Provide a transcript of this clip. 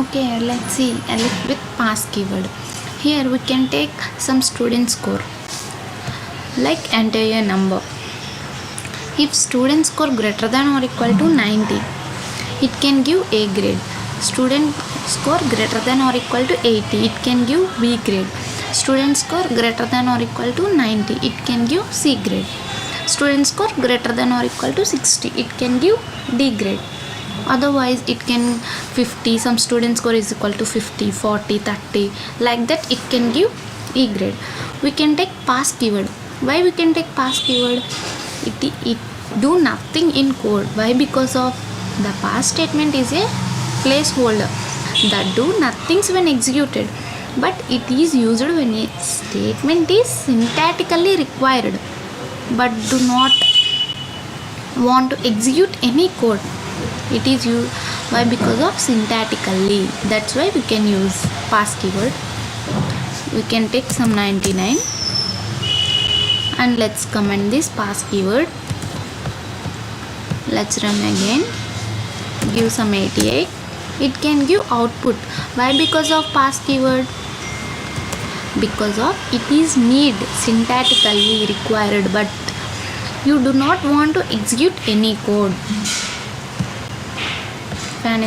Okay, let's see elif with pass keyword. Here we can take some student score, like enter a number. If student score greater than or equal to 90, it can give A grade. Student score greater than or equal to 80, it can give B grade. Student score greater than or equal to 90, it can give C grade. Student score greater than or equal to 60, it can give D grade. Otherwise it can 50, some student score is equal to 50, 40, 30, like that it can give E grade. We can take pass keyword. Why we can take pass keyword? It do nothing in code. Why? Because of the pass statement is a placeholder that do nothings when executed, but it is used when a statement is syntactically required but do not want to execute any code. It is used. Why? Because of syntactically. That's why we can use pass keyword. We can take some 99 and let's comment this pass keyword. Let's run again. Give some 88. It can give output. Why? Because of pass keyword. Because of it is need syntactically required, but you do not want to execute any code.